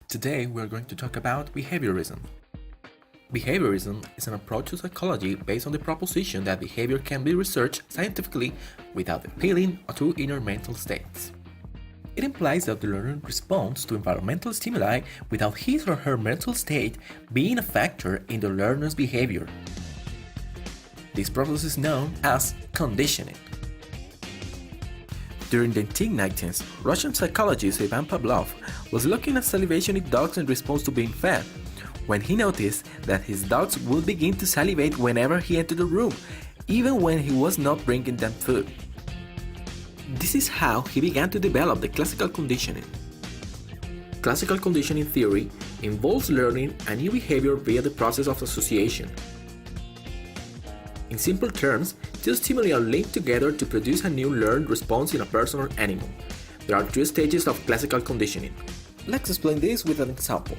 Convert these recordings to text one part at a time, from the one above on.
Today we are going to talk about behaviorism. Behaviorism is an approach to psychology based on the proposition that behavior can be researched scientifically without appealing to inner mental states. It implies that the learner responds to environmental stimuli without his or her mental state being a factor in the learner's behavior. This process is known as conditioning. During the 1990s, Russian psychologist Ivan Pavlov was looking at salivation in dogs in response to being fed, when he noticed that his dogs would begin to salivate whenever he entered the room, even when he was not bringing them food. This is how he began to develop the classical conditioning. Classical conditioning theory involves learning a new behavior via the process of association. In simple terms, two stimuli are linked together to produce a new learned response in a person or animal. There are three stages of classical conditioning. Let's explain this with an example.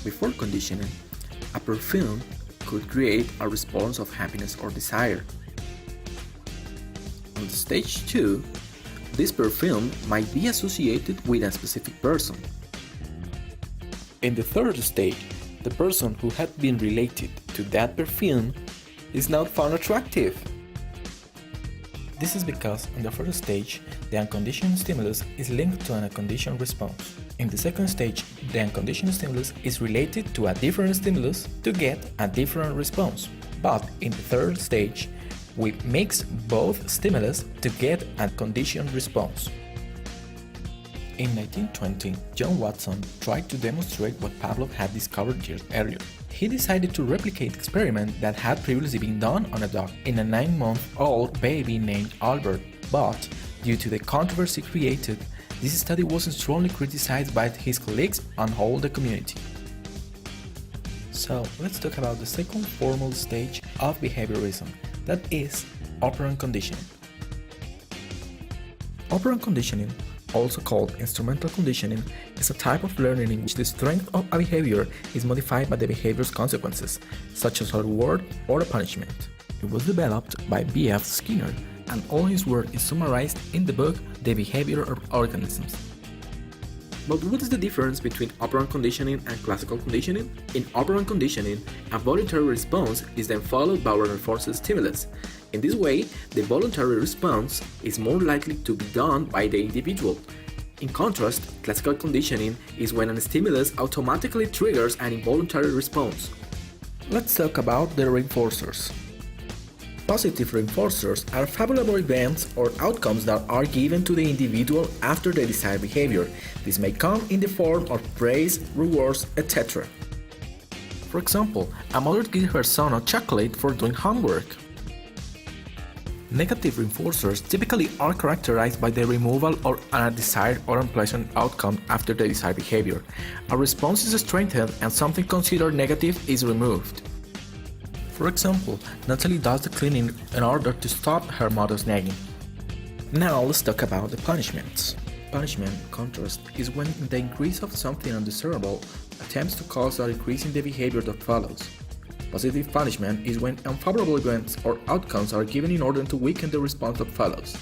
Before conditioning, a perfume could create a response of happiness or desire. On stage 2, this perfume might be associated with a specific person. In the third stage, the person who had been related to that perfume is now found attractive. This is because in the first stage, the unconditioned stimulus is linked to an unconditioned response. In the second stage, the unconditioned stimulus is related to a different stimulus to get a different response. But in the third stage, we mix both stimulus to get a conditioned response. In 1920, John Watson tried to demonstrate what Pavlov had discovered years earlier. He decided to replicate the experiment that had previously been done on a dog in a 9-month-old baby named Albert, but due to the controversy created, this study was strongly criticized by his colleagues and all the community. So let's talk about the second formal stage of behaviorism, that is operant conditioning. Operant conditioning, also called instrumental conditioning, is a type of learning in which the strength of a behavior is modified by the behavior's consequences, such as a reward or a punishment. It was developed by B.F. Skinner, and all his work is summarized in the book The Behavior of Organisms. But what is the difference between operant conditioning and classical conditioning? In operant conditioning, a voluntary response is then followed by a reinforced stimulus. In this way, the voluntary response is more likely to be done by the individual. In contrast, classical conditioning is when a stimulus automatically triggers an involuntary response. Let's talk about the reinforcers. Positive reinforcers are favorable events or outcomes that are given to the individual after the desired behavior. This may come in the form of praise, rewards, etc. For example, a mother gives her son a chocolate for doing homework. Negative reinforcers typically are characterized by the removal of a desired or unpleasant outcome after the desired behavior. A response is strengthened and something considered negative is removed. For example, Natalie does the cleaning in order to stop her mother's nagging. Now let's talk about the punishments. Punishment, in contrast, is when the increase of something undesirable attempts to cause a decrease in the behavior that follows. Positive punishment is when unfavorable events or outcomes are given in order to weaken the response that follows.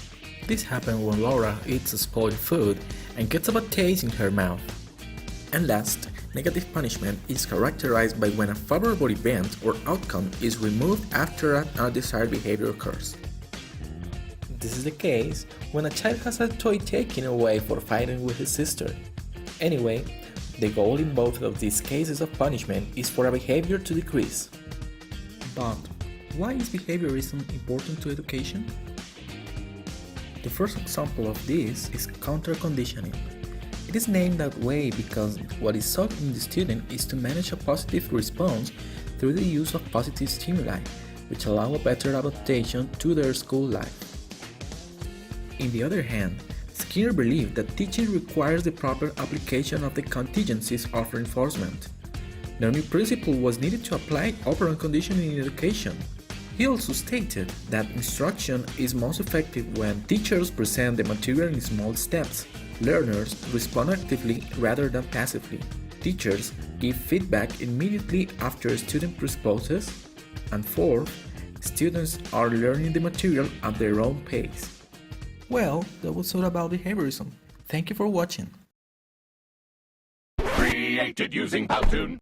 This happens when Laura eats spoiled food and gets a bad taste in her mouth. And last, negative punishment is characterized by when a favorable event or outcome is removed after an undesired behavior occurs. This is the case when a child has a toy taken away for fighting with his sister. Anyway, the goal in both of these cases of punishment is for a behavior to decrease. But why is behaviorism important to education? The first example of this is counter-conditioning. It is named that way because what is sought in the student is to manage a positive response through the use of positive stimuli, which allow a better adaptation to their school life. On the other hand, Skinner believed that teaching requires the proper application of the contingencies of reinforcement. No new principle was needed to apply operant conditioning in education. He also stated that instruction is most effective when teachers present the material in small steps. Learners respond actively rather than passively. Teachers give feedback immediately after a student proposes. And fourth, students are learning the material at their own pace. Well, that was all about behaviorism. Thank you for watching. created using Powtoon.